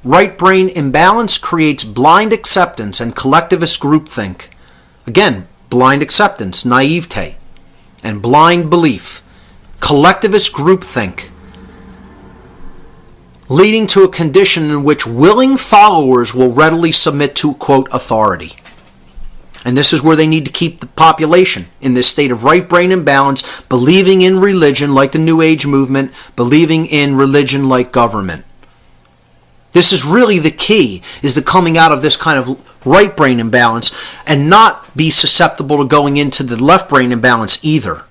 Right brain imbalance creates blind acceptance and collectivist groupthink. Again, blind acceptance, naivete, and blind belief. Collectivist groupthink, leading to a condition in which willing followers will readily submit to, quote, authority. And this is where they need to keep the population, in this state of right brain imbalance, believing in religion like the New Age movement, believing in religion like government. This is really the key, is the coming out of this kind of right brain imbalance and not be susceptible to going into the left brain imbalance either,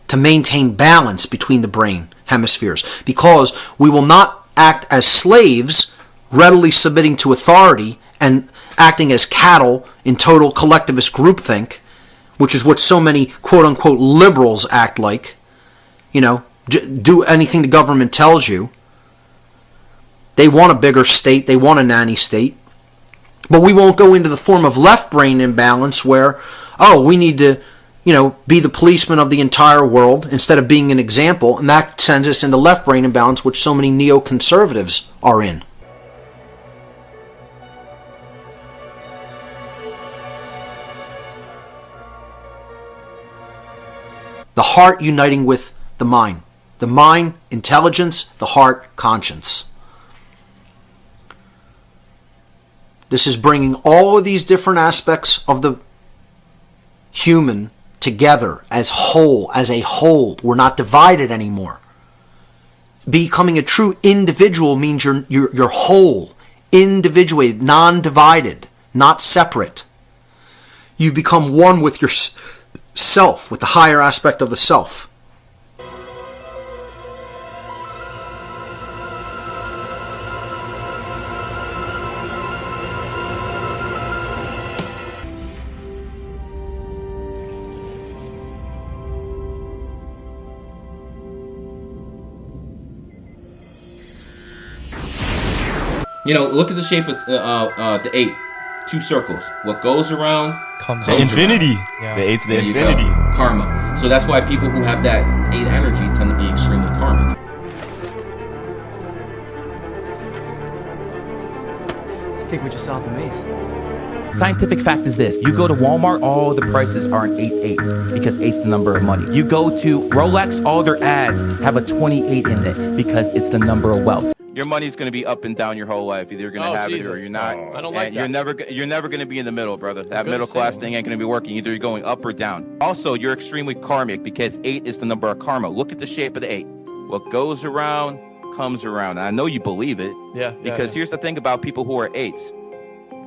to maintain balance between the brain hemispheres, because we will not act as slaves, readily submitting to authority and acting as cattle in total collectivist groupthink, which is what so many quote-unquote liberals act like. You know, do anything the government tells you. They want a bigger state. They want a nanny state. But we won't go into the form of left brain imbalance where, oh, we need to, be the policeman of the entire world instead of being an example. And that sends us into left brain imbalance, which so many neoconservatives are in. The heart uniting with the mind. The mind, intelligence, the heart, conscience. This is bringing all of these different aspects of the human together as whole, as a whole. We're not divided anymore. Becoming a true individual means you're whole, individuated, non-divided, not separate. You become one with yourself, with the higher aspect of the self. Look at the shape of the 8. 2 circles. What goes around comes the infinity. Yeah. The 8's the infinity. Karma. So that's why people who have that 8 energy tend to be extremely karmic. I think we just solved the maze. Scientific fact is this: you go to Walmart, all the prices are in 8/8s because 8's the number of money. You go to Rolex, all their ads have a 28 in it because it's the number of wealth. Your money's going to be up and down your whole life. Either you're going to have it or you're not. I don't like that. You're never going to be in the middle, brother. That middle class thing ain't going to be working. Either you're going up or down. Also, you're extremely karmic because 8 is the number of karma. Look at the shape of the 8. What goes around comes around. And I know you believe it. Yeah. Because here's the thing about people who are 8s.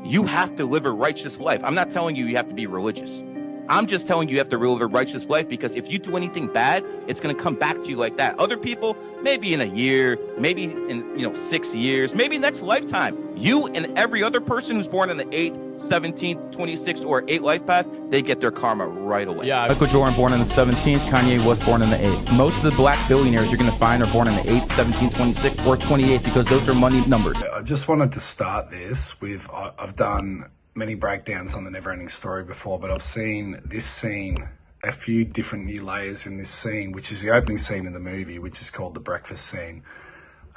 You have to live a righteous life. I'm not telling you have to be religious. I'm just telling you have to live a righteous life, because if you do anything bad, it's going to come back to you like that. Other people, maybe in a year, maybe in 6 years, maybe next lifetime. You and every other person who's born in the 8th, 17th, 26th, or 8 life path, they get their karma right away. Yeah. Michael Jordan born in the 17th, Kanye was born in the 8th. Most of the black billionaires you're going to find are born in the 8th, 17th, 26th, or 28th because those are money numbers. I just wanted to start this with, I've done many breakdowns on the Neverending Story before, but I've seen this scene, a few different new layers in this scene, which is the opening scene in the movie, which is called the breakfast scene.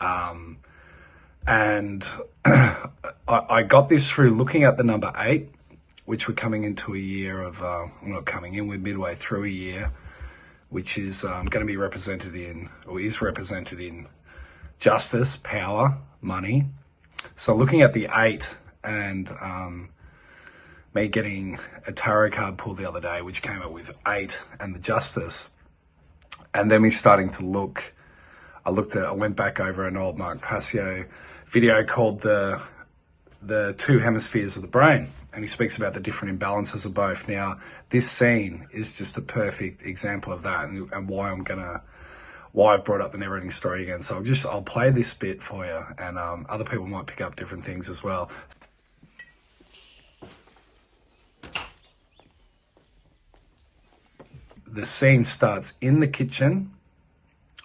And I got this through looking at the number 8, which we're coming into a year of, we're midway through a year, which is going to be represented in, or is represented in justice, power, money. So looking at the 8 and me getting a tarot card pulled the other day, which came up with 8 and the justice. And then me starting to look, I went back over an old Mark Passio video called the 2 hemispheres of the brain. And he speaks about the different imbalances of both. Now, this scene is just a perfect example of that, and why I've brought up the Neverending Story again. So I'll play this bit for you, and other people might pick up different things as well. The scene starts in the kitchen,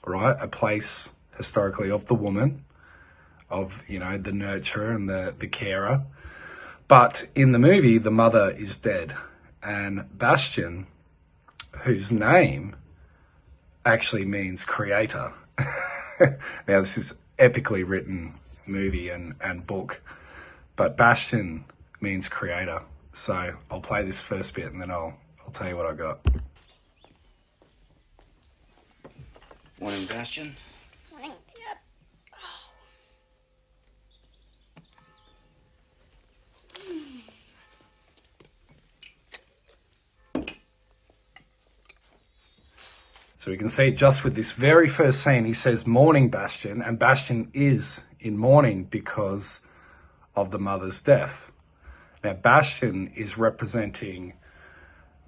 right? A place historically of the woman, of, the nurturer and the carer. But in the movie, the mother is dead. And Bastian, whose name actually means creator. Now, this is epically written movie and book. But Bastion means creator. So I'll play this first bit and then I'll tell you what I got. Morning, Bastion. Morning, Dad. So we can see just with this very first scene, he says morning Bastion, and Bastion is in mourning because of the mother's death. Now, Bastion is representing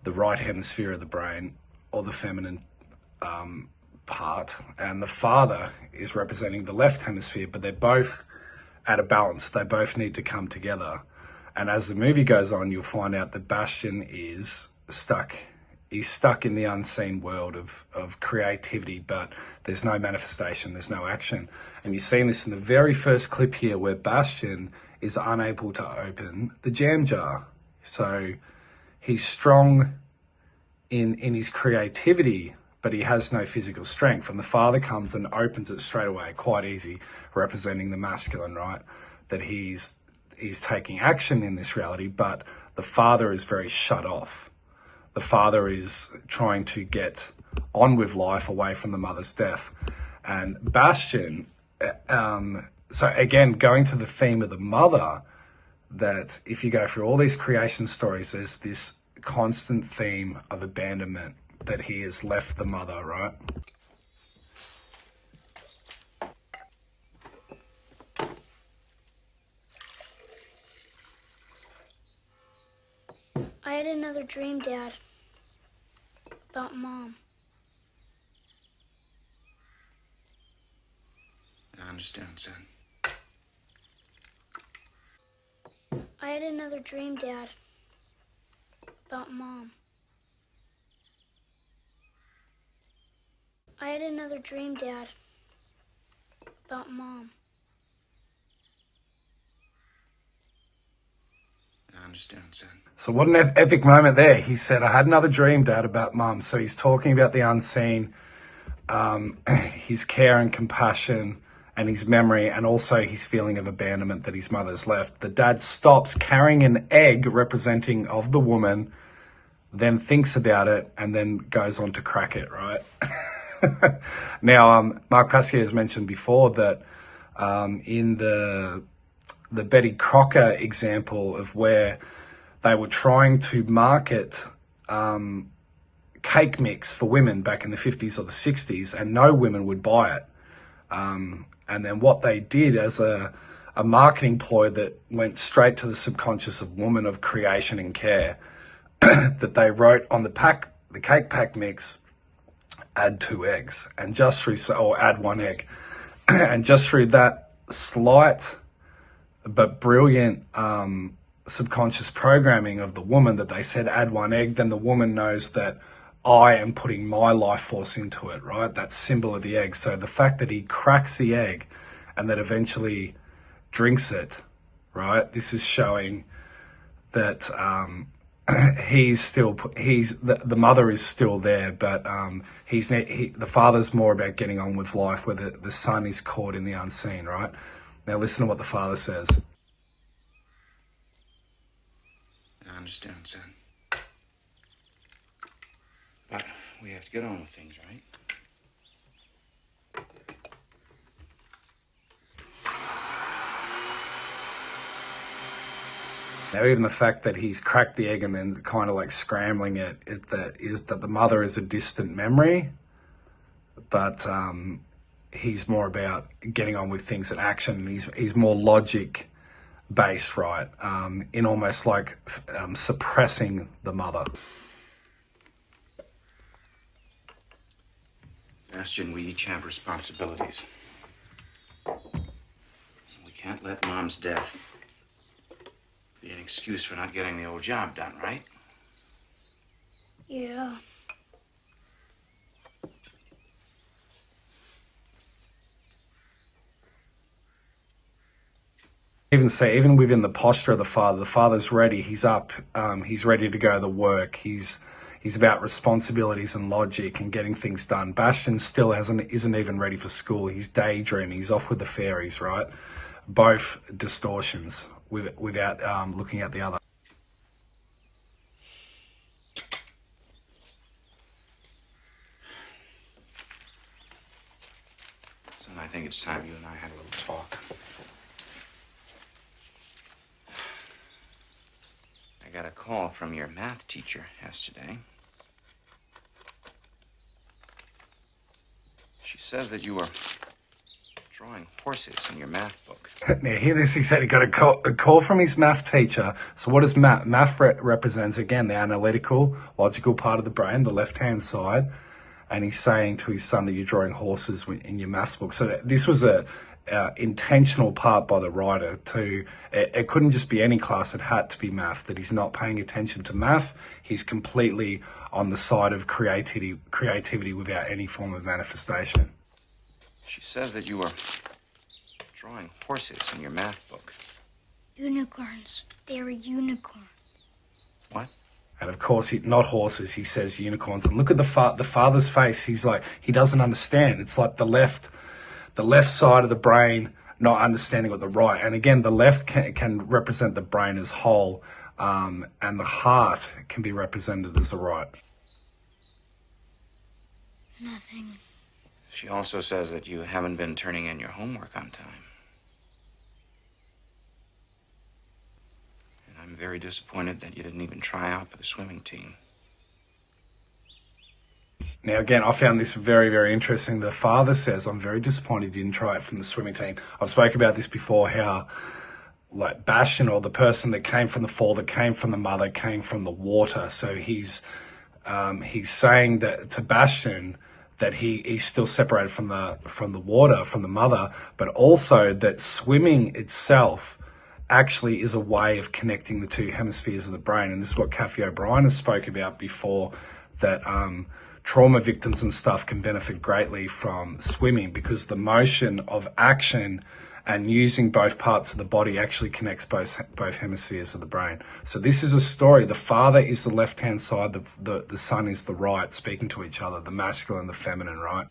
the right hemisphere of the brain, or the feminine part, and the father is representing the left hemisphere, but they're both at a balance. They both need to come together. And as the movie goes on, you'll find out that Bastion is stuck. He's stuck in the unseen world of creativity, but there's no manifestation, there's no action. And you've seen this in the very first clip here where Bastion is unable to open the jam jar. So he's strong in his creativity, but he has no physical strength. And the father comes and opens it straight away, quite easy, representing the masculine, right? That he's taking action in this reality, but the father is very shut off. The father is trying to get on with life away from the mother's death. And Bastion, so again, going to the theme of the mother, that if you go through all these creation stories, there's this constant theme of abandonment, that he has left the mother, right? I had another dream, Dad, about Mom. I understand, son. I had another dream, Dad, about Mom. I had another dream, Dad, about Mom. I understand, son. So what an epic moment there. He said, I had another dream, Dad, about Mum. So he's talking about the unseen, his care and compassion and his memory, and also his feeling of abandonment that his mother's left. The dad stops carrying an egg representing of the woman, then thinks about it, and then goes on to crack it, right? Now, Mark Pasquier has mentioned before that in the Betty Crocker example of where they were trying to market cake mix for women back in the 50s or the 60s, and no women would buy it. And then what they did as a marketing ploy that went straight to the subconscious of woman of creation and care, that they wrote on the cake pack mix, add 2 eggs, and just through, or add 1 egg. And just through that slight but brilliant subconscious programming of the woman, that they said add 1 egg, then the woman knows that I am putting my life force into it, right? That symbol of the egg. So the fact that he cracks the egg and that eventually drinks it, right? This is showing that the mother is still there, but the father's more about getting on with life, where the son is caught in the unseen, right? Now listen to what the father says. I understand, son. But we have to get on with things, right? Now, even the fact that he's cracked the egg and then kind of like scrambling it, is that the mother is a distant memory, but he's more about getting on with things in action. He's more logic based, right? In almost like suppressing the mother. Bastion, we each have responsibilities. We can't let Mom's death be an excuse for not getting the old job done, right? Yeah. Even within the posture of the father's ready. He's up. He's ready to go to work. He's about responsibilities and logic and getting things done. Bastion still isn't even ready for school. He's daydreaming. He's off with the fairies, right? both distortions without looking at the other. Son, I think it's time you and I had a little talk. I got a call from your math teacher yesterday. She says that you were drawing horses in your math book. Now, hear this, he said he got a call from his math teacher. So what does math represents? Again, the analytical, logical part of the brain, the left-hand side. And he's saying to his son that you're drawing horses in your maths book. So this was a intentional part by the writer to, it couldn't just be any class, it had to be math, that he's not paying attention to math. He's completely on the side of creativity without any form of manifestation. She says that you were drawing horses in your math book. Unicorns. They were unicorns. What? And of course, not horses, he says unicorns. And look at the father's face. He's like, he doesn't understand. It's like the left side of the brain not understanding what the right. And again, the left can represent the brain as whole, and the heart can be represented as the right. Nothing. She also says that you haven't been turning in your homework on time. And I'm very disappointed that you didn't even try out for the swimming team. Now, again, I found this very, very interesting. The father says, I'm very disappointed you didn't try it from the swimming team. I've spoken about this before, how like Bastian, or the person that came from the fall, that came from the mother, came from the water. So he's saying that to Bastian that he's still separated from the water, from the mother, but also that swimming itself actually is a way of connecting the two hemispheres of the brain. And this is what Kathy O'Brien has spoke about before, that trauma victims and stuff can benefit greatly from swimming, because the motion of action and using both parts of the body actually connects both hemispheres of the brain. So this is a story. The father is the left-hand side, the son is the right, speaking to each other, the masculine and the feminine, right?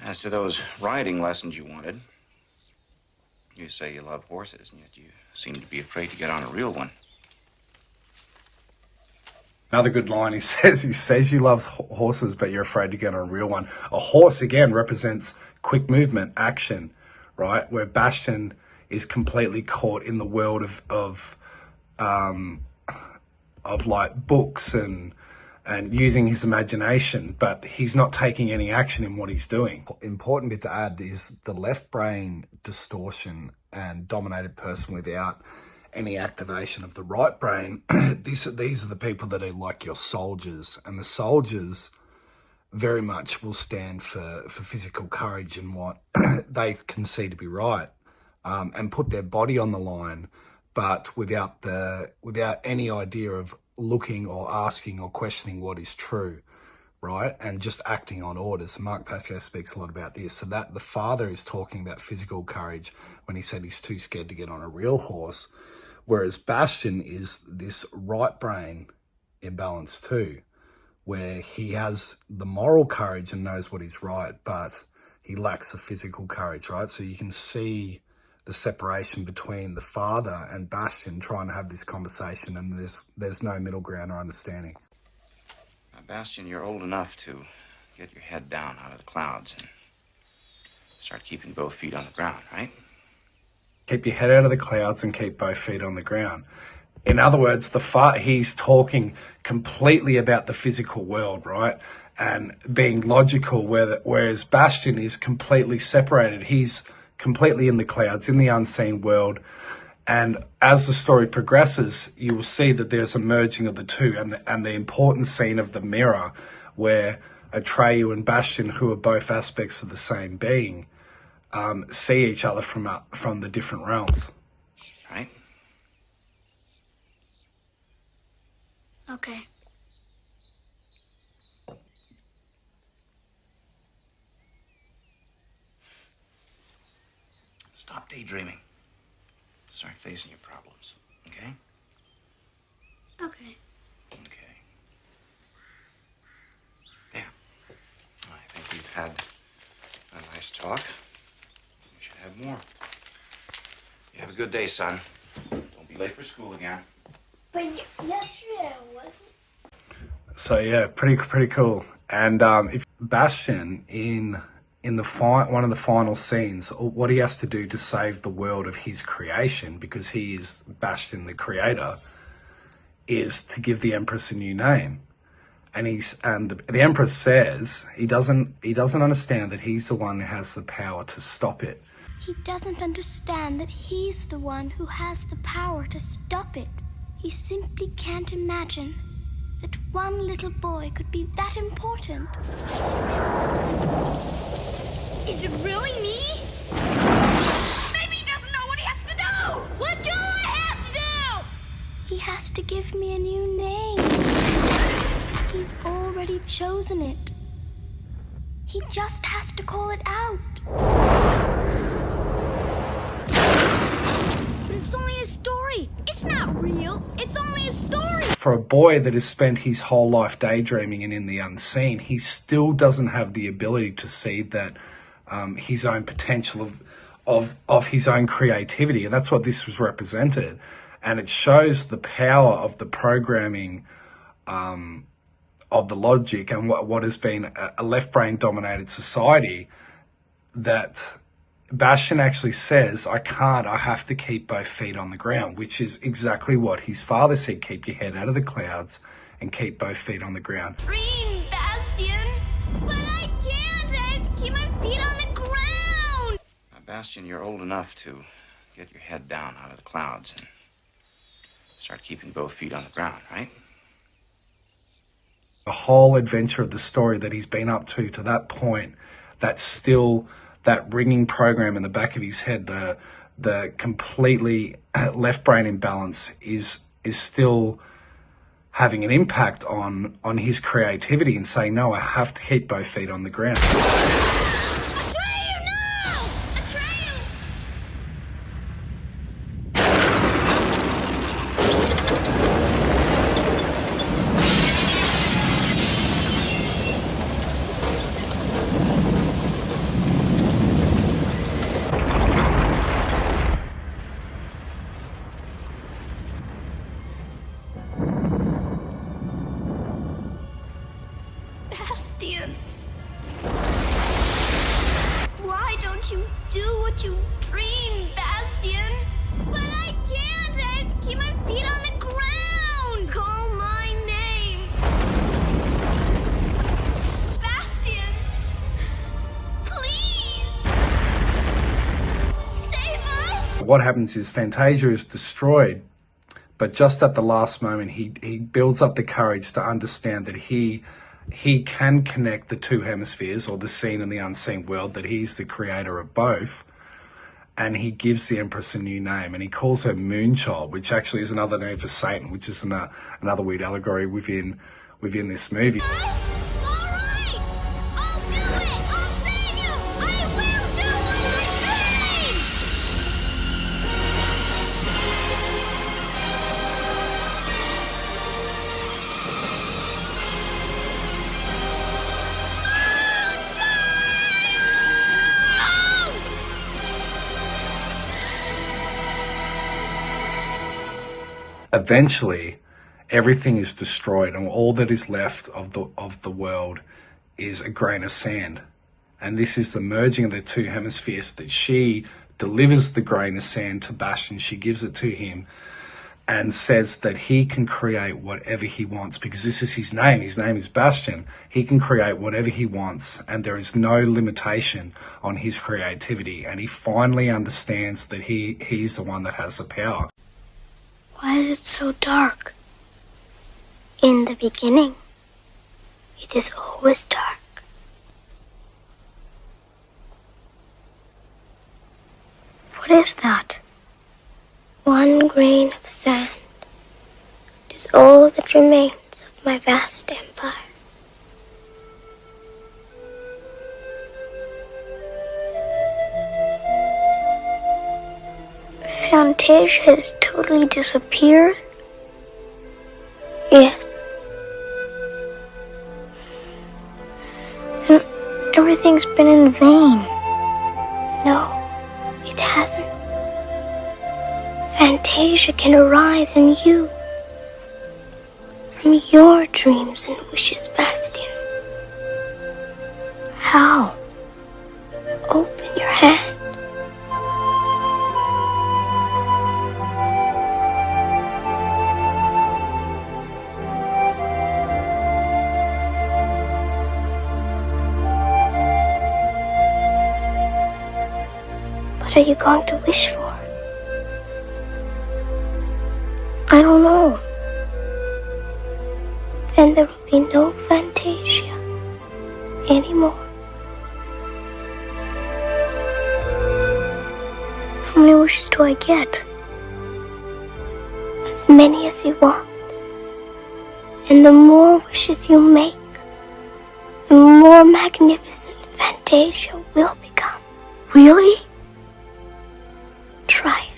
As to those riding lessons you wanted, you say you love horses, and yet you seem to be afraid to get on a real one. Another good line, he says you love horses, but you're afraid to get on a real one. A horse, again, represents quick movement, action, right? Where Bastian is completely caught in the world of like books and using his imagination, but he's not taking any action in what he's doing. Important bit to add is the left brain distortion and dominated person without any activation of the right brain. These are the people that are like your soldiers, and the soldiers very much will stand for physical courage and what they can see to be right, and put their body on the line, but without any idea of looking or asking or questioning what is true, right? And just acting on orders. Mark Pascoe speaks a lot about this. So that the father is talking about physical courage when he said he's too scared to get on a real horse, whereas Bastian is this right brain imbalance too, where he has the moral courage and knows what is right, but he lacks the physical courage, right? So you can see the separation between the father and Bastian trying to have this conversation, and there's no middle ground or understanding. Now, Bastian, you're old enough to get your head down out of the clouds and start keeping both feet on the ground, right? Keep your head out of the clouds and keep both feet on the ground. In other words, he's talking completely about the physical world, right? And being logical, whereas Bastian is completely separated. He's completely in the clouds, in the unseen world. And as the story progresses, you will see that there's a merging of the two, and the important scene of the mirror, where Atreyu and Bastian, who are both aspects of the same being, see each other from the different realms. Right? Okay. Stop daydreaming. Start facing your problems, okay? Okay. Okay. Yeah. I think we've had a nice talk. We should have more. You have a good day, son. Don't be late for school again. But yesterday I wasn't. So yeah, pretty cool. And if Bastian in one of the final scenes, what he has to do to save the world of his creation, because he is Bastian the creator, is to give the Empress a new name. And the Empress says he doesn't understand that he's the one who has the power to stop it. He doesn't understand that he's the one who has the power to stop it. He simply can't imagine that one little boy could be that important. Is it really me? Maybe he doesn't know what he has to do! What do I have to do? He has to give me a new name. He's already chosen it. He just has to call it out. But it's only a story. It's not real. It's only a story. For a boy that has spent his whole life daydreaming and in the unseen, he still doesn't have the ability to see that his own potential of his own creativity. And that's what this was represented. And it shows the power of the programming of the logic and what has been a left brain dominated society, that Bastian actually says, I have to keep both feet on the ground, which is exactly what his father said, keep your head out of the clouds and keep both feet on the ground. Dream, Bastian! But I can't! I have to keep my feet on the ground! Now, Bastian, you're old enough to get your head down out of the clouds and start keeping both feet on the ground, right? The whole adventure of the story that he's been up to that point, that's still that ringing program in the back of his head, the completely left brain imbalance is still having an impact on his creativity and saying, no, I have to keep both feet on the ground. Atreyu, no! Atreyu! Bastian. Why don't you do what you dream, Bastian? But I can't. I have to keep my feet on the ground. Call my name. Bastian. Please. Save us. What happens is Fantasia is destroyed, but just at the last moment, he builds up the courage to understand that he can connect the two hemispheres, or the seen and the unseen world, that he's the creator of both. And he gives the Empress a new name, and he calls her Moonchild, which actually is another name for Satan, which is another weird allegory within this movie. Us? All right. I'll do it. I'll save you. I will do what I dream. Eventually, everything is destroyed, and all that is left of the world is a grain of sand. And this is the merging of the two hemispheres, that she delivers the grain of sand to Bastian. She gives it to him and says that he can create whatever he wants, because this is his name. His name is Bastian. He can create whatever he wants, and there is no limitation on his creativity. And he finally understands that he's the one that has the power. Why is it so dark? In the beginning, it is always dark. What is that? One grain of sand. It is all that remains of my vast empire. Fantasia has totally disappeared? Yes. Then everything's been in vain. No, it hasn't. Fantasia can arise in you from your dreams and wishes, Bastian. How? Open your hand. What are you going to wish for? I don't know. Then there will be no Fantasia anymore. How many wishes do I get? As many as you want. And the more wishes you make, the more magnificent Fantasia will become. Really? Try it.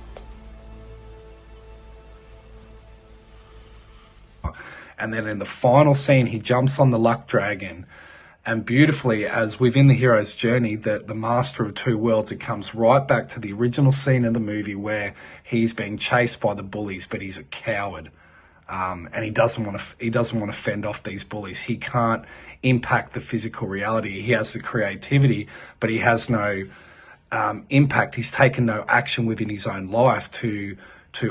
And then in the final scene, he jumps on the luck dragon, and beautifully, as within the hero's journey, the master of two worlds, it comes right back to the original scene of the movie where he's being chased by the bullies, but he's a coward, and he doesn't want to fend off these bullies. He can't impact the physical reality. He has the creativity, but he has no impact. He's taken no action within his own life to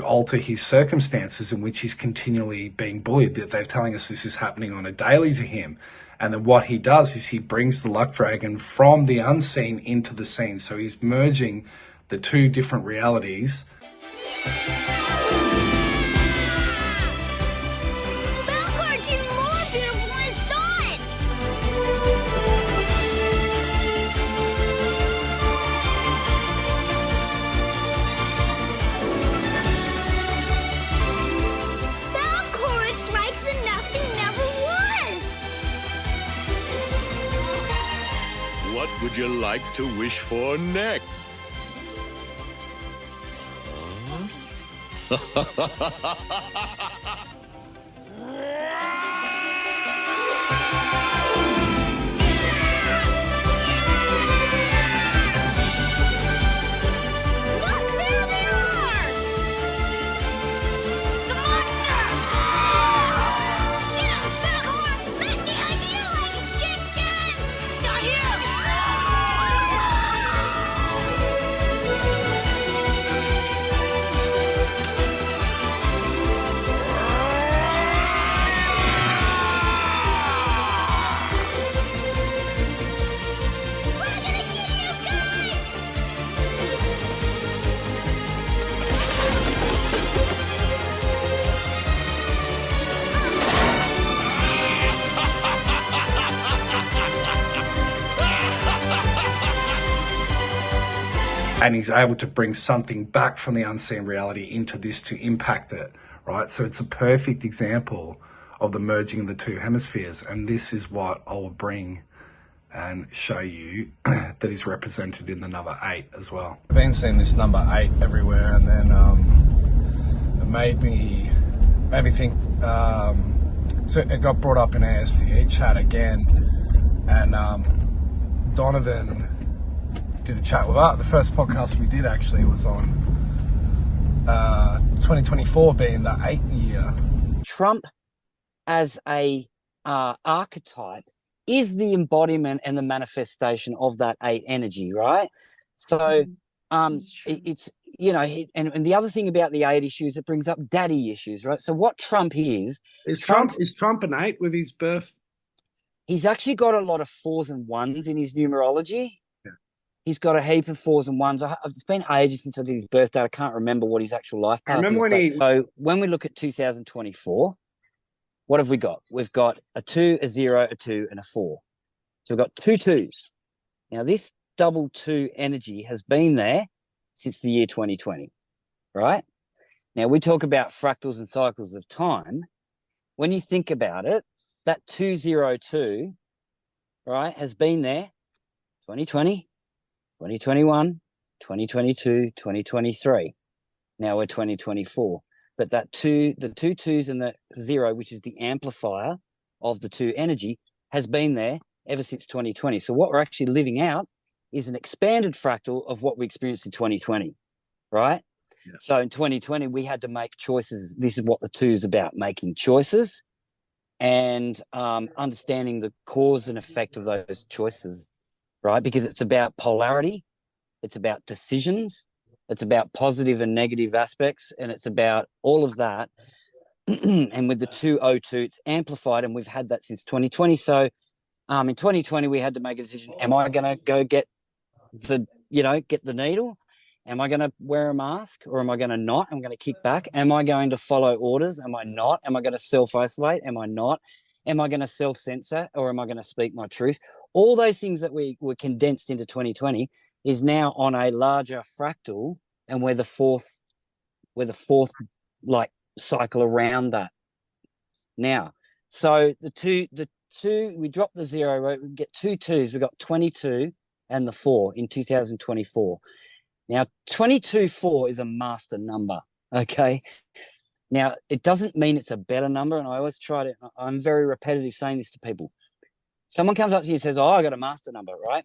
alter his circumstances in which he's continually being bullied. That they're telling us this is happening on a daily to him. And then what he does is he brings the luck dragon from the unseen into the seen. So he's merging the two different realities. Belcourt's even more beautiful when I saw it! Belcourt's like the nothing never was! What would you like to wish for next? Look, there they are! It's a monster! Get up, Belcourt! Make the idea like a chicken! Got him! We're gonna get you guys! And he's able to bring something back from the unseen reality into this to impact it, right? So it's a perfect example of the merging of the two hemispheres. And this is what I'll bring and show you that is represented in the number 8 as well. I've been seeing this number 8 everywhere, and then it made me think, so it got brought up in our SDE chat again, and Donovan did a chat with Art. The first podcast we did actually was on 2024 being the 8th year. Trump as a archetype is the embodiment and the manifestation of that 8 energy, right? So it's, you know, and the other thing about the 8 issues, it brings up daddy issues, right? So what Trump is Trump an 8 with his birth? He's actually got a lot of 4s and 1s in his numerology. He's got a heap of 4s and 1s. It's been ages since I did his birthday. I can't remember what his actual life path is. So when we look at 2024, what have we got? We've got a 2, a 0, a 2, and a 4. So we've got 2 2s. Now, this double 2 energy has been there since the year 2020, right? Now, we talk about fractals and cycles of time. When you think about it, that 202, right, has been there 2020, 2021, 2022, 2023. Now we're 2024. But that the 2 2s and the 0, which is the amplifier of the 2 energy, has been there ever since 2020. So what we're actually living out is an expanded fractal of what we experienced in 2020, right? So in 2020, we had to make choices. This is what the 2 is about, making choices and understanding the cause and effect of those choices, right? Because it's about polarity, it's about decisions, it's about positive and negative aspects, and it's about all of that. And with the 202, it's amplified, and we've had that since 2020. So in 2020, we had to make a decision. Am I going to go get the needle? Am I going to wear a mask, or am I going to not? I'm going to kick back. Am I going to follow orders? Am I not? Am I going to self-isolate? Am I not? Am I going to self-censor, or am I going to speak my truth? All those things that we were condensed into 2020 is now on a larger fractal, and we're the fourth like cycle around that now. So the two, we dropped the 0, right? We get 2 2s. We got 22 and the 4 in 2024. Now, 22-4 is a master number, okay? Now, it doesn't mean it's a better number, and I always I'm very repetitive saying this to people. Someone comes up to you and says, I got a master number, right?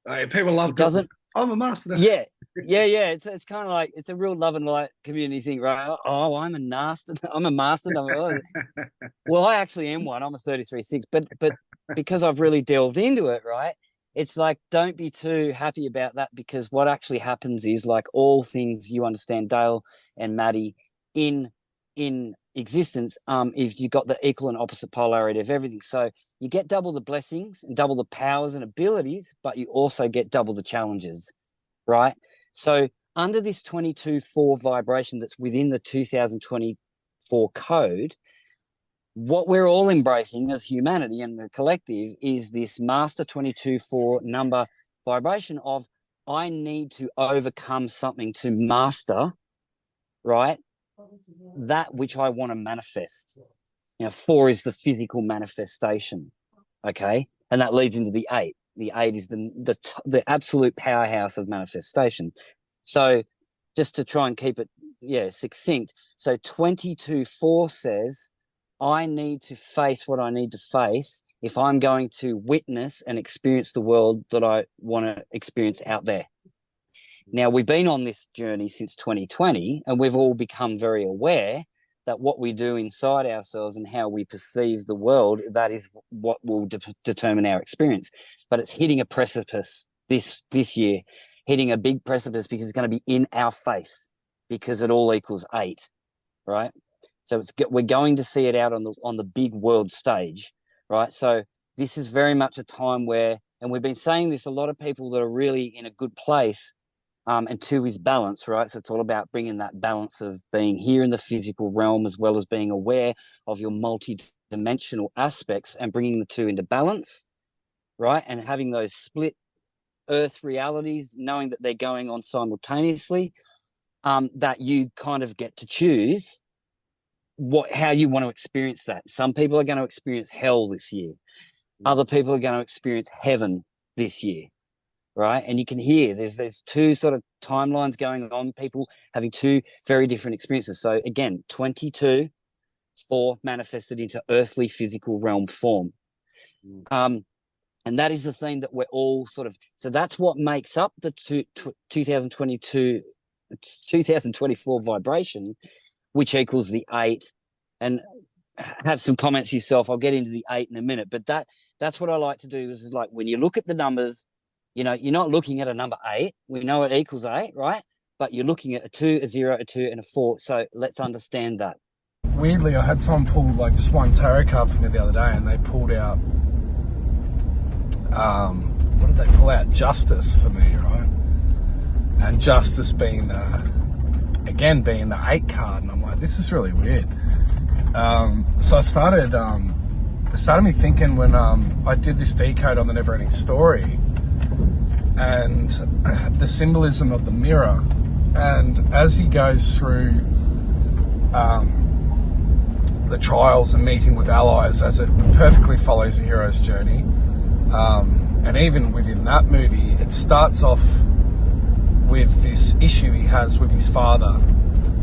Oh, people love I'm a master number. Yeah. It's kind of like, it's a real love and light community thing, right? Oh, I'm a master number. Well, I actually am one. I'm a 33-6, but because I've really delved into it, right? It's like, don't be too happy about that, because what actually happens is, like all things you understand, Dale and Maddie, in existence, if you've got the equal and opposite polarity of everything. So you get double the blessings and double the powers and abilities, but you also get double the challenges, right? So under this 22-4 vibration that's within the 2024 code, what we're all embracing as humanity and the collective is this master 22-4 number vibration of, I need to overcome something to master, right, that which I want to manifest. 4 is the physical manifestation, okay? And that leads into the 8. The 8 is the absolute powerhouse of manifestation. So just to try and keep it, succinct. So 22-4 says, I need to face what I need to face if I'm going to witness and experience the world that I want to experience out there. Now, we've been on this journey since 2020, and we've all become very aware that what we do inside ourselves and how we perceive the world, that is what will determine our experience. But it's hitting a precipice this year, hitting a big precipice, because it's going to be in our face, because it all equals 8, right? So we're going to see it out on the big world stage, right? So this is very much a time where, and we've been saying this, a lot of people that are really in a good place, and 2 is balance, right? So it's all about bringing that balance of being here in the physical realm, as well as being aware of your multi-dimensional aspects and bringing the 2 into balance, right? And having those split earth realities, knowing that they're going on simultaneously, that you kind of get to choose how you want to experience that. Some people are going to experience hell this year. Other people are going to experience heaven this year, right? And you can hear there's 2 sort of timelines going on, people having 2 very different experiences. So again, 22-4 manifested into earthly physical realm form. And that is the thing that we're all so that's what makes up the 2024 vibration, which equals the 8. And have some comments yourself. I'll get into the 8 in a minute, but that's what I like to do is like, when you look at the numbers, you're not looking at a number 8. We know it equals 8, right? But you're looking at a 2, a 0, a 2, and a 4. So let's understand that. Weirdly, I had someone pull like just one tarot card for me the other day, and they pulled out, what did they pull out? Justice for me, right? And justice being the 8 card, and I'm like, this is really weird. So it started me thinking when I did this decode on the Neverending Story, and the symbolism of the mirror, and as he goes through the trials and meeting with allies, as it perfectly follows the hero's journey, and even within that movie, it starts off with this issue he has with his father,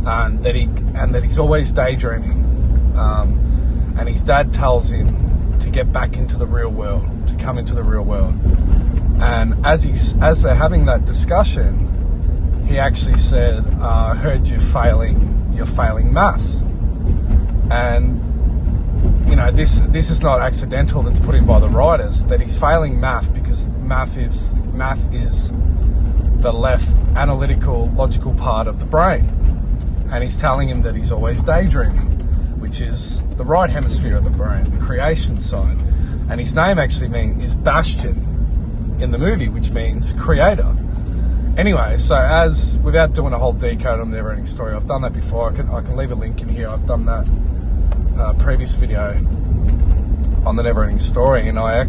and that he's always daydreaming, and his dad tells him to get back into the real world, to come into the real world. And as they're having that discussion, he actually said, I heard you're failing maths. And, you know, this is not accidental, that's put in by the writers, that he's failing math because math is the left analytical, logical part of the brain. And he's telling him that he's always daydreaming, which is the right hemisphere of the brain, the creation side. And his name actually is Bastian in the movie, which means creator. Anyway, so without doing a whole decode on the Neverending Story, I've done that before. I can leave a link in here. I've done that previous video on the Neverending Story, and I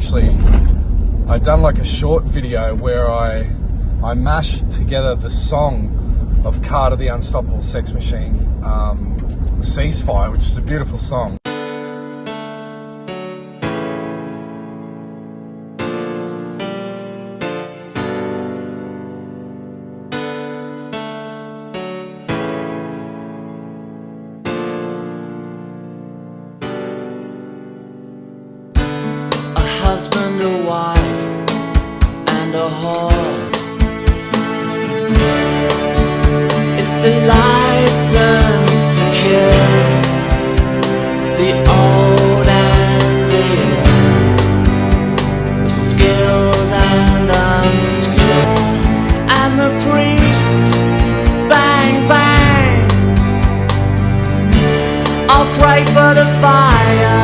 done like a short video where I mashed together the song of Carter the Unstoppable Sex Machine, Ceasefire, which is a beautiful song. Husband, a wife, and a whore. It's a license to kill the old and the young, the skilled and unskilled. And the priest, bang, bang. I'll pray for the fire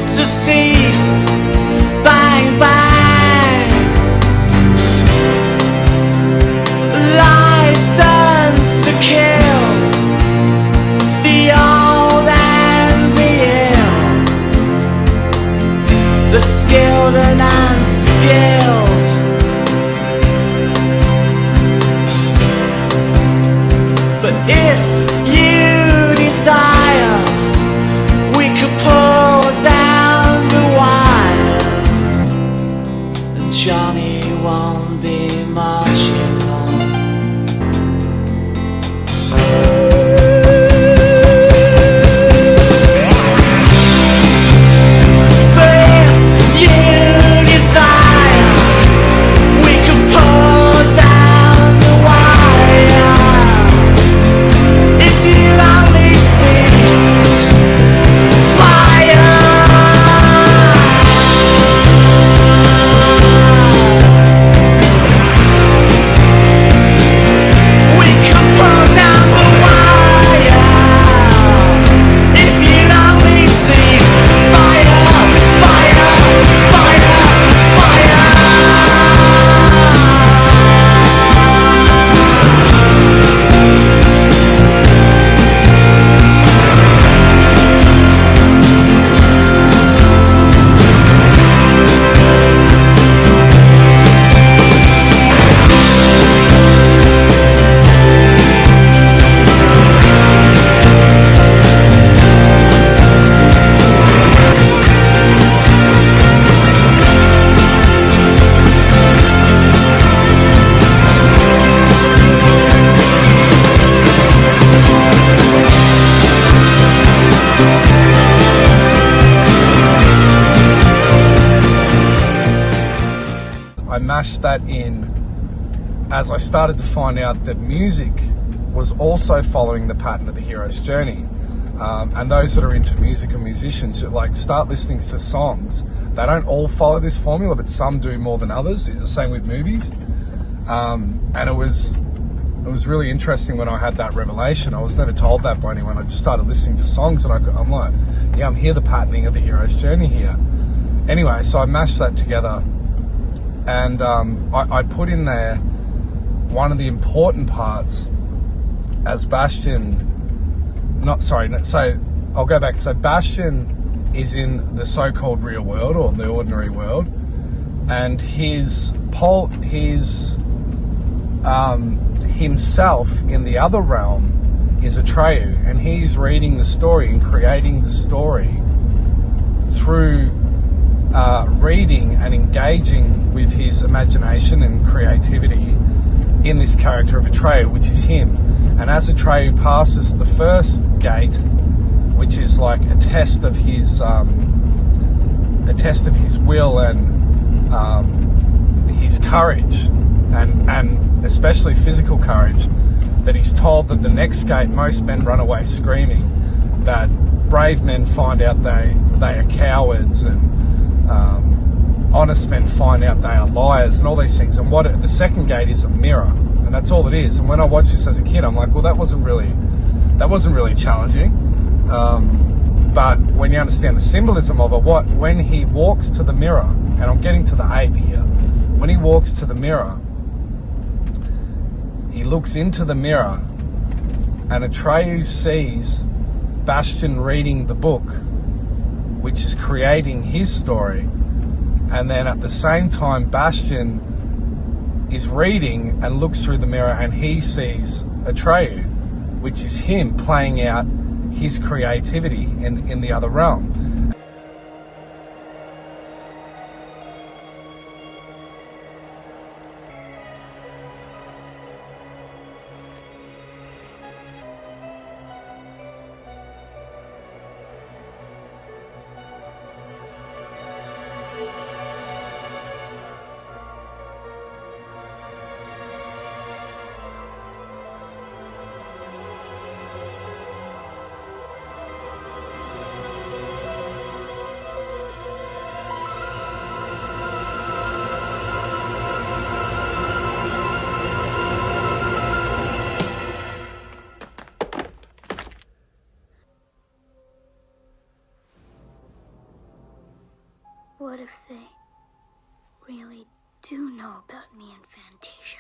to cease. Bang, bang. License to kill the old and the ill, the skilled and unskilled. But if you desire, we could pull down the wire, and Johnny won't be marching on. But if you desire, we could pull down the wire, if you only cease fire. I mashed that in as I started to find out that music was also following the pattern of the hero's journey. And those that are into music and musicians, like, start listening to songs. They don't all follow this formula, but some do more than others. It's the same with movies. And it was really interesting when I had that revelation. I was never told that by anyone. I just started listening to songs, and I'm like, yeah, I'm hearing the patterning of the hero's journey here. Anyway, so I mashed that together, and I put in there one of the important parts as Bastian. So I'll go back. So Bastian is in the so-called real world, or the ordinary world, and himself in the other realm is Atreyu, and he's reading the story and creating the story through reading and engaging with his imagination and creativity in this character of Atreyu, which is him. And as Atreyu passes the first gate, which is like a test of his will and his courage, and especially physical courage, that he's told that the next gate most men run away screaming, that brave men find out they are cowards, and honest men find out they are liars, and all these things. And what the second gate is, a mirror, and that's all it is. And when I watched this as a kid, I'm like, well, that wasn't really challenging. But when you understand the symbolism of it, when he walks to the mirror, and I'm getting to the 8 here, when he walks to the mirror, he looks into the mirror, and Atreyu sees Bastian reading the book, which is creating his story. And then at the same time, Bastian is reading and looks through the mirror, and he sees Atreyu, which is him playing out his creativity in the other realm. What if they really do know about me and Fantasia?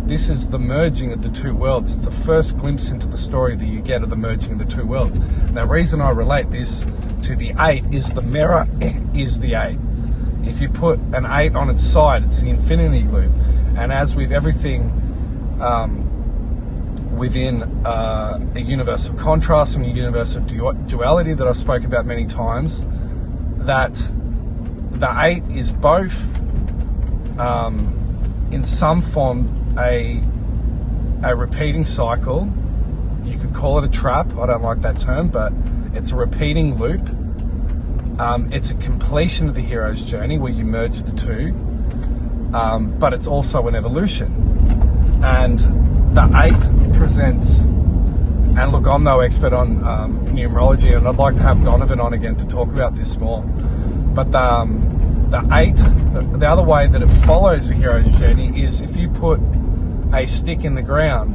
This is the merging of the two worlds. It's the first glimpse into the story that you get of the merging of the two worlds. And the reason I relate this to the 8 is the mirror is the 8. If you put an 8 on its side, it's the infinity loop. And as with everything within a universe of contrast and a universe of duality that I've spoke about many times, that the 8 is both in some form a repeating cycle. You could call it a trap. I don't like that term, but it's a repeating loop. It's a completion of the hero's journey where you merge the two, but it's also an evolution. And the 8 presents, and look, I'm no expert on numerology, and I'd like to have Donovan on again to talk about this more, but the 8, the other way that it follows the hero's journey is if you put a stick in the ground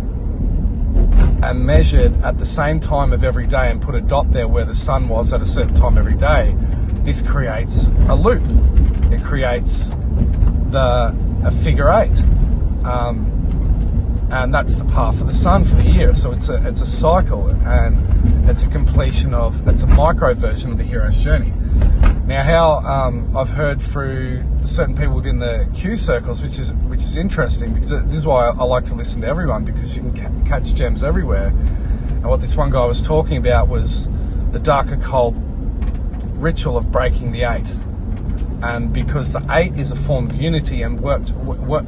and measured at the same time of every day and put a dot there where the sun was at a certain time every day, this creates a loop. It creates a figure 8. And that's the path of the sun for the year. So it's a cycle, and it's a completion of, it's a micro version of the hero's journey. Now, how I've heard through certain people within the Q circles, which is interesting, because this is why I like to listen to everyone, because you can catch gems everywhere. And what this one guy was talking about was the dark occult ritual of breaking the 8. And because the 8 is a form of unity, and what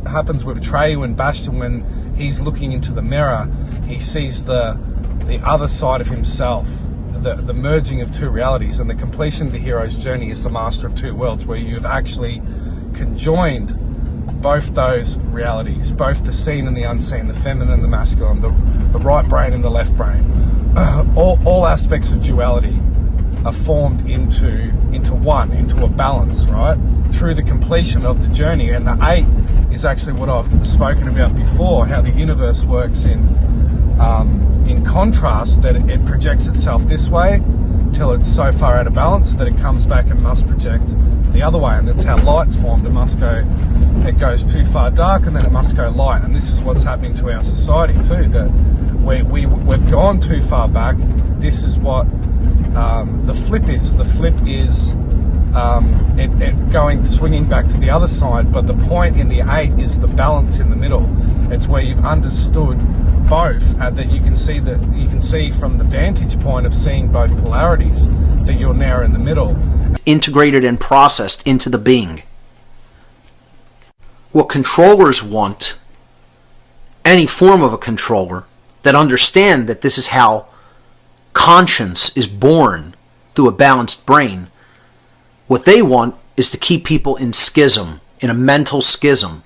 happens with Atreyu and Bastian when he's looking into the mirror, he sees the other side of himself, the merging of two realities, and the completion of the hero's journey is the master of two worlds, where you've actually conjoined both those realities, both the seen and the unseen, the feminine and the masculine, the right brain and the left brain. All aspects of duality are formed into one, into a balance, right? Through the completion of the journey. And the 8 is actually what I've spoken about before, how the universe works in contrast, that it projects itself this way till it's so far out of balance that it comes back and must project the other way. And that's how light's formed. It goes too far dark, and then it must go light. And this is what's happening to our society too, that we've gone too far back. This is what the flip is. The flip is it swinging back to the other side, but the point in the 8 is the balance in the middle. It's where you've understood both, and that you can see from the vantage point of seeing both polarities that you're now in the middle. Integrated and processed into the being. What controllers want, any form of a controller that understand that this is how conscience is born through a balanced brain, what they want is to keep people in schism, in a mental schism.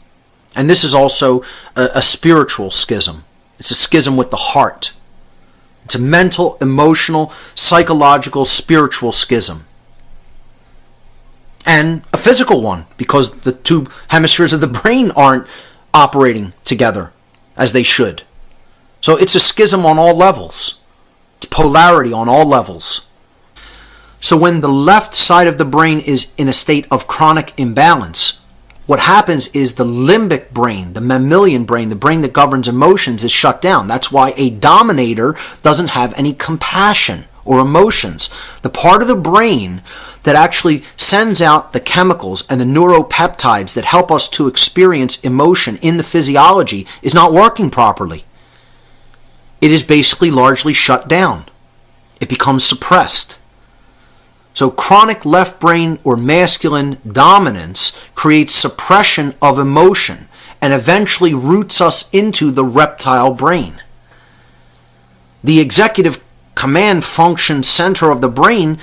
And this is also a spiritual schism. It's a schism with the heart. It's a mental, emotional, psychological, spiritual schism. And a physical one, because the two hemispheres of the brain aren't operating together as they should. So it's a schism on all levels. It's polarity on all levels. So when the left side of the brain is in a state of chronic imbalance, what happens is the limbic brain, the mammalian brain, the brain that governs emotions, is shut down. That's why a dominator doesn't have any compassion or emotions. The part of the brain that actually sends out the chemicals and the neuropeptides that help us to experience emotion in the physiology is not working properly. It is basically largely shut down. It becomes suppressed. So chronic left brain or masculine dominance creates suppression of emotion and eventually roots us into the reptile brain. The executive command function center of the brain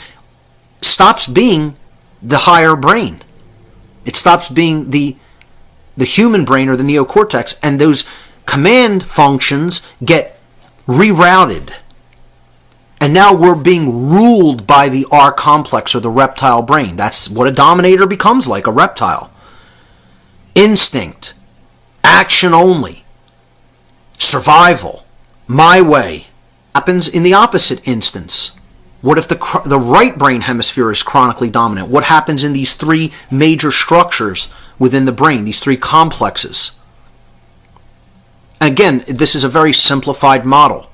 stops being the higher brain. It stops being the human brain or the neocortex, and those command functions get rerouted. And now we're being ruled by the R complex or the reptile brain. That's what a dominator becomes like, a reptile. Instinct, action only, survival, my way. Happens in the opposite instance. What if the right brain hemisphere is chronically dominant? What happens in these three major structures within the brain, these three complexes? Again, this is a very simplified model.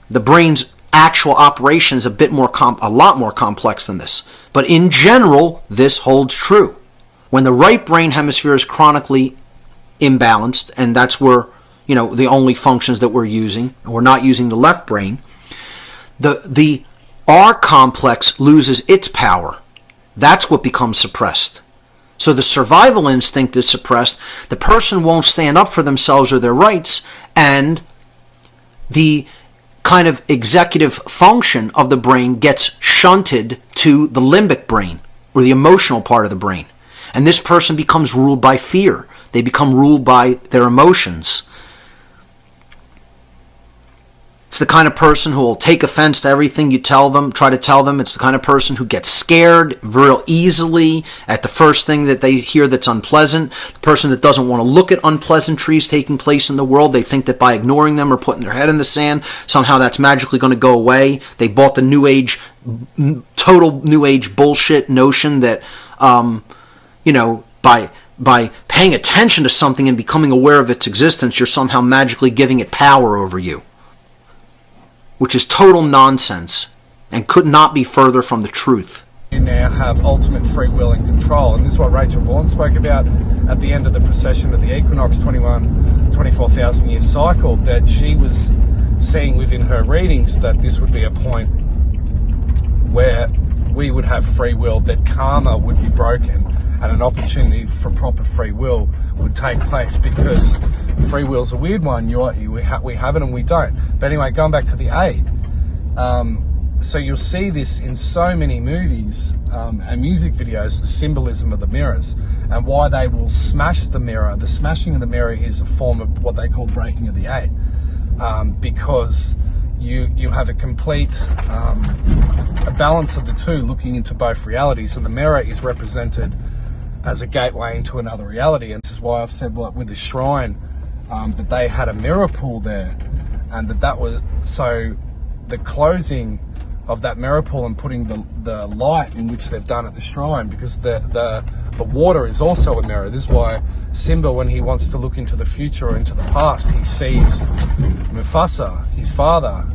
The brain's actual operation is a lot more complex than this. But in general, this holds true. When the right brain hemisphere is chronically imbalanced, and that's where, the only functions that we're using, and we're not using the left brain, the R complex loses its power. That's what becomes suppressed. So the survival instinct is suppressed, the person won't stand up for themselves or their rights, and the kind of executive function of the brain gets shunted to the limbic brain, or the emotional part of the brain. And this person becomes ruled by fear. They become ruled by their emotions. It's the kind of person who will take offense to everything you try to tell them. It's the kind of person who gets scared real easily at the first thing that they hear that's unpleasant. The person that doesn't want to look at unpleasantries taking place in the world. They think that by ignoring them or putting their head in the sand, somehow that's magically going to go away. They bought the New Age, total New Age bullshit notion that, by paying attention to something and becoming aware of its existence, you're somehow magically giving it power over you. Which is total nonsense and could not be further from the truth. You now have ultimate free will and control, and this is what Rachel Vaughan spoke about at the end of the precession of the equinox 24,000 year cycle, that she was seeing within her readings that this would be a point where we would have free will, that karma would be broken and an opportunity for proper free will would take place, because free will's a weird one. We have it and we don't. But anyway, going back to the 8, so you'll see this in so many movies and music videos, the symbolism of the mirrors and why they will smash the mirror. The smashing of the mirror is a form of what they call breaking of the 8, because you have a complete a balance of the two, looking into both realities, and the mirror is represented as a gateway into another reality. And this is why I've said, with the shrine, that they had a mirror pool there, and that was so the closing of that mirror pool and putting the light in which they've done at the shrine, because the water is also a mirror. This is why Simba, when he wants to look into the future or into the past, he sees Mufasa, his father.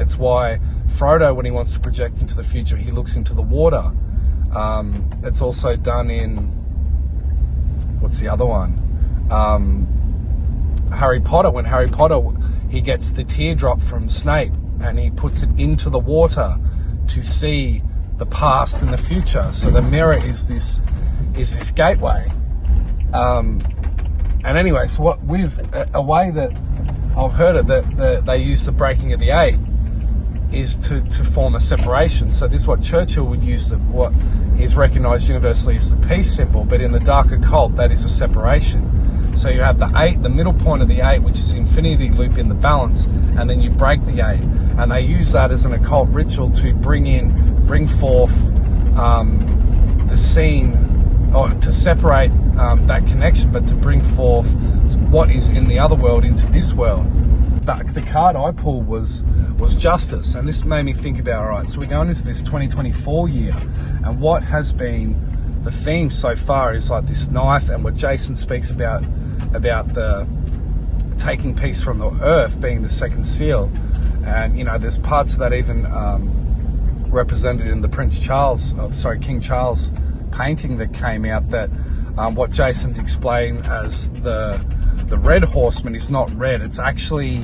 It's why Frodo, when he wants to project into the future, he looks into the water. It's also done in, what's the other one? Harry Potter, when Harry Potter, he gets the teardrop from Snape and he puts it into the water to see the past and the future. So the mirror is this gateway. And anyway, so what a way that I've heard it, that they use the breaking of the 8 is to form a separation. So this is what Churchill would use, what is recognised universally as the peace symbol, but in the dark occult, that is a separation. So you have the 8, the middle point of the 8, which is infinity loop in the balance, and then you break the 8. And they use that as an occult ritual to bring forth the scene, or to separate that connection, but to bring forth what is in the other world into this world. The card I pulled was justice, and this made me think about, all right, so we're going into this 2024 year, and what has been the theme so far is like this knife, and what Jason speaks about the taking peace from the earth being the second seal. And you know, there's parts of that even represented in the King Charles painting that came out, that what Jason explained as the red horseman is not red. It's actually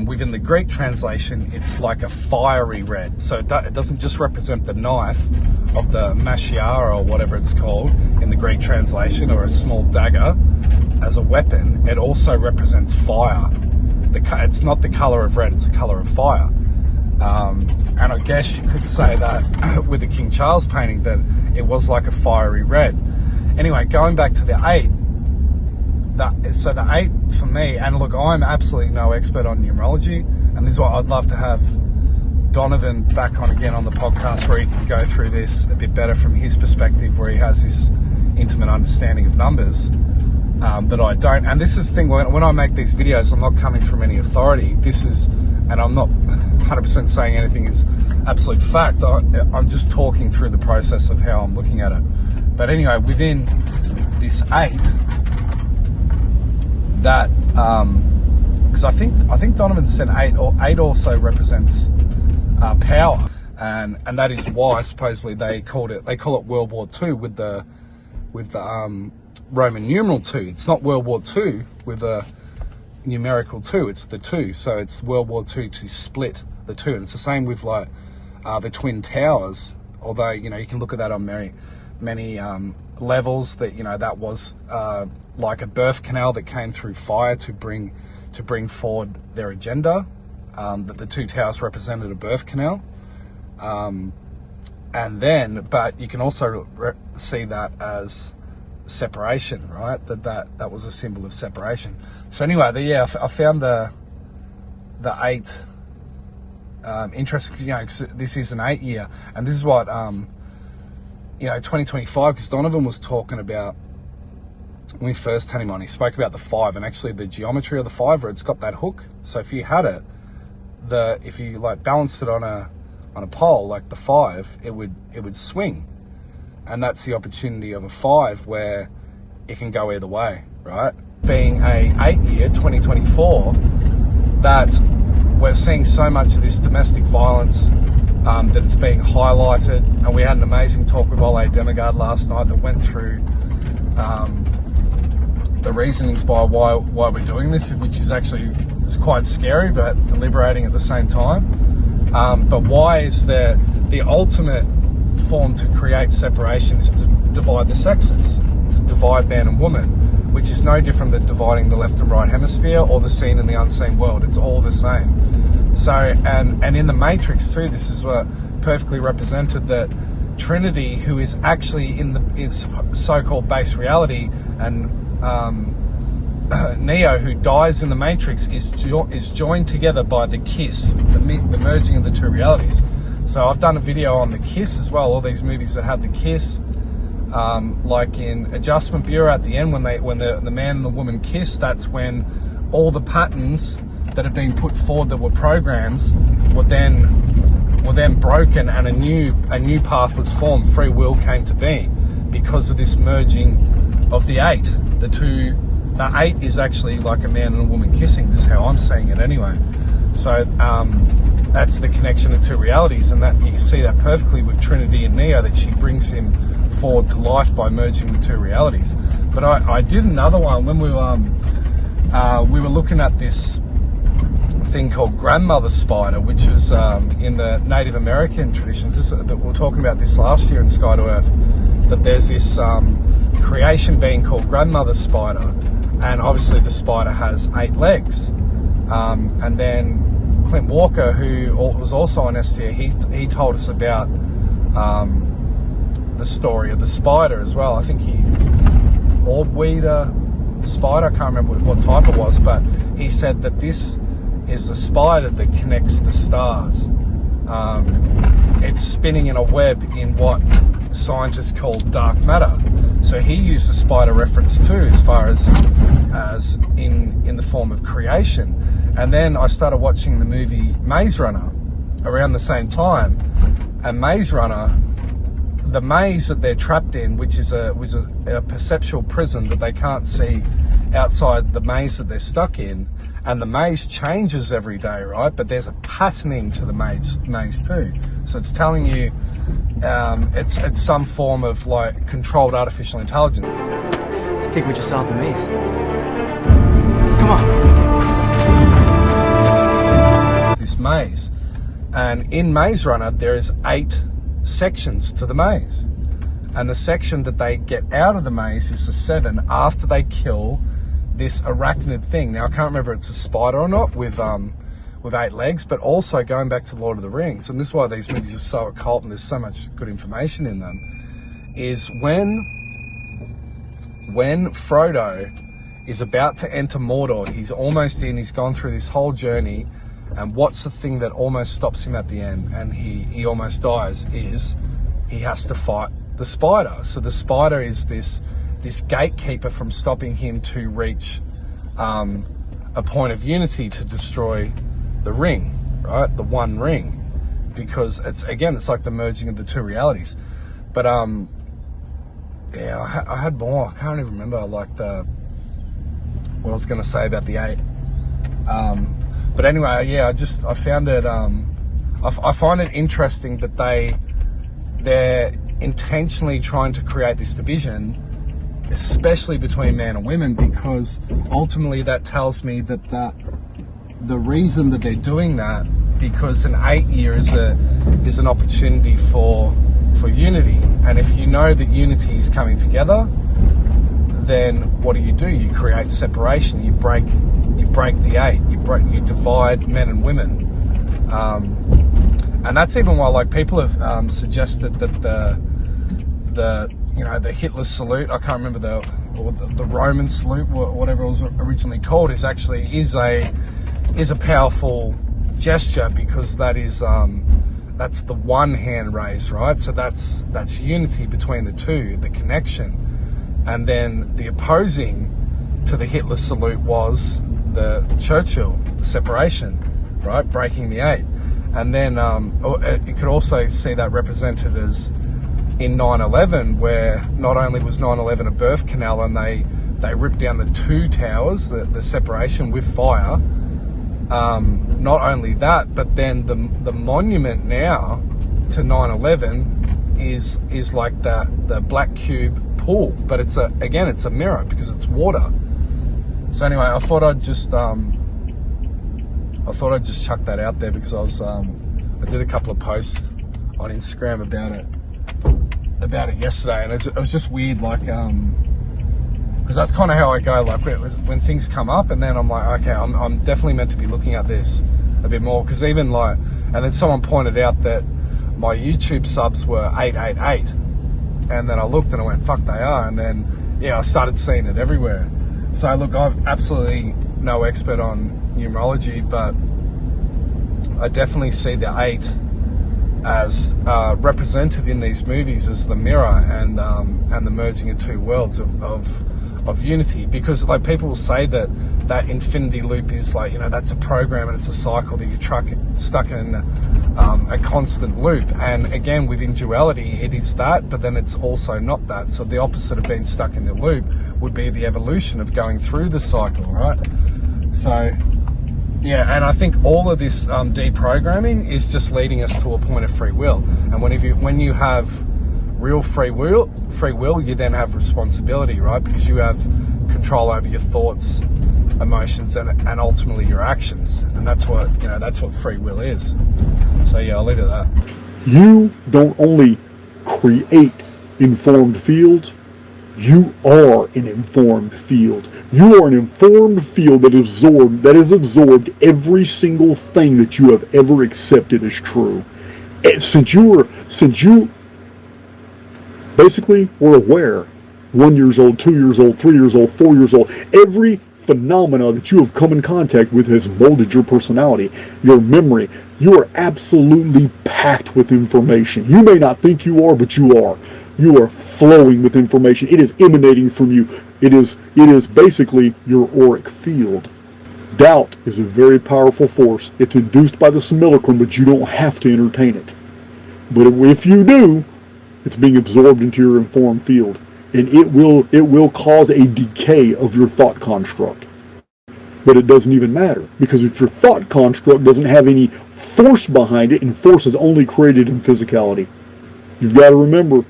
within the Greek translation, it's like a fiery red. So it doesn't just represent the knife of the machiara or whatever it's called in the Greek translation, or a small dagger as a weapon. It also represents fire. It's not the color of red, it's the color of fire. And I guess you could say that with the King Charles painting, that it was like a fiery red. Anyway, going back to the 8, so the 8 for me, and look, I'm absolutely no expert on numerology, and this is why I'd love to have Donovan back on again on the podcast, where he can go through this a bit better from his perspective, where he has this intimate understanding of numbers. But I don't. And this is the thing, when I make these videos, I'm not coming from any authority. This is, and I'm not 100% saying anything is absolute fact. I'm just talking through the process of how I'm looking at it. But anyway, within this 8, that, because I think Donovan said 8, or 8 also represents power, and that is why supposedly they call it World War II with the Roman numeral 2. It's not World War II with a numerical 2, it's the 2. So it's World War II to split the 2. And it's the same with like the Twin Towers, although, you know, you can look at that on many levels, that, you know, that was like a birth canal that came through fire to bring forward their agenda, that the 2 towers represented a birth canal. And then, but you can also see that as separation, right? That was a symbol of separation. So anyway, I found the 8 interesting, you know, because this is an 8 year, and this is what 2025, because Donovan was talking about, when we first had him on, he spoke about the 5, and actually the geometry of the 5, where it's got that hook. So if you had it, if you like balanced it on a pole, like the 5, it would swing. And that's the opportunity of a 5, where it can go either way, right? Being a 8 year, 2024, that we're seeing so much of this domestic violence, that it's being highlighted. And we had an amazing talk with Ole Demigard last night that went through the reasonings by why we're doing this, which is quite scary but liberating at the same time. But why is the ultimate form to create separation is to divide the sexes, to divide man and woman, which is no different than dividing the left and right hemisphere or the seen and the unseen world. It's all the same. So, and in the Matrix too, this is what perfectly represented, that Trinity, who is actually in so-called base reality, and Neo, who dies in the Matrix, is joined together by the kiss, the merging of the 2 realities. So I've done a video on the kiss as well, all these movies that have the kiss, like in Adjustment Bureau at the end, when the man and the woman kiss, that's when all the patterns that have been put forward that were programs were then broken, and a new path was formed. Free will came to be because of this merging of the 8. The 8 is actually like a man and a woman kissing. This is how I'm seeing it anyway. So that's the connection of 2 realities, and that you can see that perfectly with Trinity and Neo, that she brings him forward to life by merging the 2 realities. But I did another one when we we were looking at this thing called grandmother spider, which was in the Native American traditions. We were talking about this last year in Sky to Earth, that there's this creation being called grandmother spider, and obviously the spider has 8 legs. And then Clint Walker, who was also on STR, he told us about the story of the spider as well. I think Orbweeder spider, I can't remember what type it was, but he said that this is the spider that connects the stars. It's spinning in a web in what scientists call dark matter. So he used the spider reference too, as far as in the form of creation. And then I started watching the movie Maze Runner around the same time, and Maze Runner, the maze that they're trapped in, which is a perceptual prison that they can't see outside the maze that they're stuck in, and the maze changes every day, right? But there's a patterning to the maze too. So it's telling you it's some form of like controlled artificial intelligence. I think we just solved the maze. Come on. This maze, and in Maze Runner there is 8 sections to the maze, and the section that they get out of the maze is the 7 after they kill this arachnid thing. Now I can't remember if it's a spider or not with 8 legs, but also going back to Lord of the Rings, and this is why these movies are so occult and there's so much good information in them, is when Frodo is about to enter Mordor, he's almost in, he's gone through this whole journey, and what's the thing that almost stops him at the end, and he almost dies, is he has to fight the spider. So the spider is this gatekeeper from stopping him to reach a point of unity to destroy the ring, right? The one ring, because it's like the merging of the 2 realities. But yeah, I had more. I can't even remember like what I was going to say about the 8. But anyway, yeah, I found it. I find it interesting that they're intentionally trying to create this division, especially between men and women, because ultimately that tells me that the reason that they're doing that, because an 8 year is an opportunity for unity, and if you know that unity is coming together, then what do? You create separation. You break the 8. You divide men and women, and that's even why like people have suggested that the Hitler salute, I can't remember the Roman salute, whatever it was originally called, is a powerful gesture, because that's the one hand raised, right? So that's unity between the 2, the connection. And then the opposing to the Hitler salute was the Churchill, the separation, right? Breaking the 8. And then you could also see that represented as in 9/11, where not only was 9/11 a birth canal, and they ripped down the 2 towers, the separation with fire. Not only that, but then the monument now to 9/11 is like the black cube pool, but it's a mirror because it's water. So anyway, I thought I'd just chuck that out there, because I did a couple of posts on Instagram about it yesterday, and it was just weird, like because that's kind of how I go, like when things come up, and then I'm like, okay, I'm definitely meant to be looking at this a bit more, because even like, and then someone pointed out that my YouTube subs were 888, and then I looked and I went, fuck, they are. And then yeah, I started seeing it everywhere. So look, I'm absolutely no expert on numerology, but I definitely see the 8 as represented in these movies as the mirror, and the merging of 2 worlds of unity, because like people will say that infinity loop is like, that's a program and it's a cycle that you're stuck in a constant loop. And again, within duality, it is that, but then it's also not that. So the opposite of being stuck in the loop would be the evolution of going through the cycle, right? So yeah, and I think all of this deprogramming is just leading us to a point of free will. And when you have real free will, you then have responsibility, right? Because you have control over your thoughts, emotions and ultimately your actions. And that's what, that's what free will is. So yeah, I'll leave it at that. You don't only create informed fields, you are an informed field. You are an informed field that has absorbed every single thing that you have ever accepted as true. Since you basically were aware, 1 year old, 2 years old, 3 years old, 4 years old, every phenomena that you have come in contact with has molded your personality, your memory. You are absolutely packed with information. You may not think you are, but you are. You are flowing with information. It is emanating from you. It is basically your auric field. Doubt is a very powerful force. It's induced by the simulacrum, but you don't have to entertain it. But if you do, it's being absorbed into your informed field. And it will cause a decay of your thought construct. But it doesn't even matter, because if your thought construct doesn't have any force behind it, and force is only created in physicality. You've got to remember,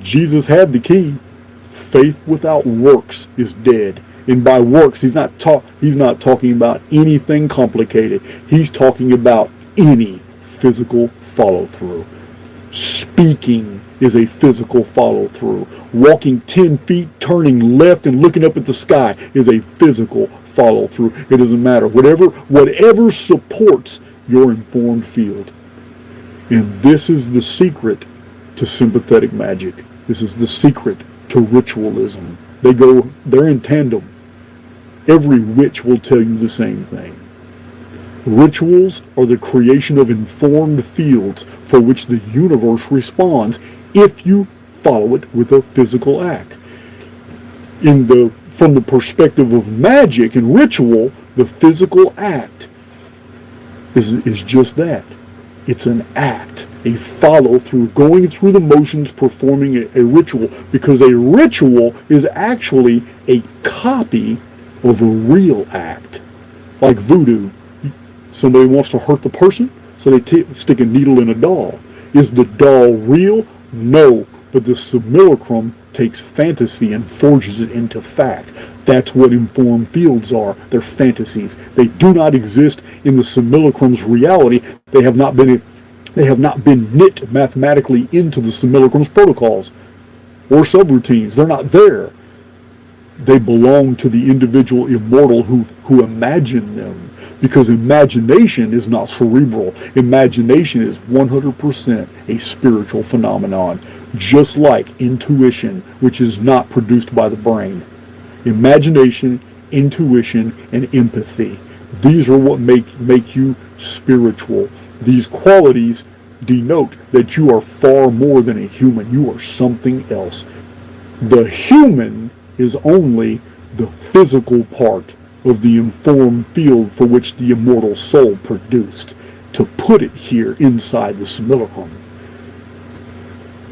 Jesus had the key. Faith without works is dead. And by works, he's not talking about anything complicated. He's talking about any physical follow-through. Speaking is a physical follow-through. Walking 10 feet, turning left and looking up at the sky is a physical follow-through. It doesn't matter. Whatever supports your informed field. And this is the secret to sympathetic magic. This is the secret to ritualism. They're in tandem. Every witch will tell you the same thing. Rituals are the creation of informed fields for which the universe responds if you follow it with a physical act. From the perspective of magic and ritual, the physical act is just that. It's an act, a follow-through, going through the motions, performing a ritual, because a ritual is actually a copy of a real act. Like voodoo. Somebody wants to hurt the person, so they stick a needle in a doll. Is the doll real? No, but the simulacrum takes fantasy and forges it into fact. That's what informed fields are. They're fantasies. They do not exist in the simulacrum's reality. They have not been knit mathematically into the simulacrum's protocols or subroutines. They're not there. They belong to the individual immortal who imagined them. Because imagination is not cerebral. Imagination is 100% a spiritual phenomenon, just like intuition, which is not produced by the brain. Imagination, intuition, and empathy. These are what make you spiritual. These qualities denote that you are far more than a human. You are something else. The human is only the physical part of the informed field for which the immortal soul produced, to put it here inside the simulacrum.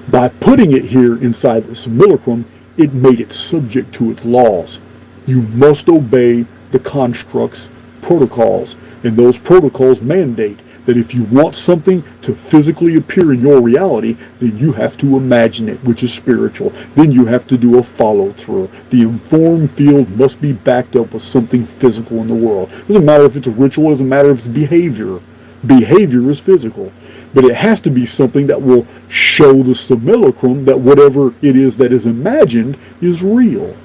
By putting it here inside the simulacrum, it made it subject to its laws. You must obey the construct's protocols, and those protocols mandate that if you want something to physically appear in your reality, then you have to imagine it, which is spiritual. Then you have to do a follow-through. The informed field must be backed up with something physical in the world. It doesn't matter if it's a ritual, it doesn't matter if it's behavior. Behavior is physical. But it has to be something that will show the simulacrum that whatever it is that is imagined is real.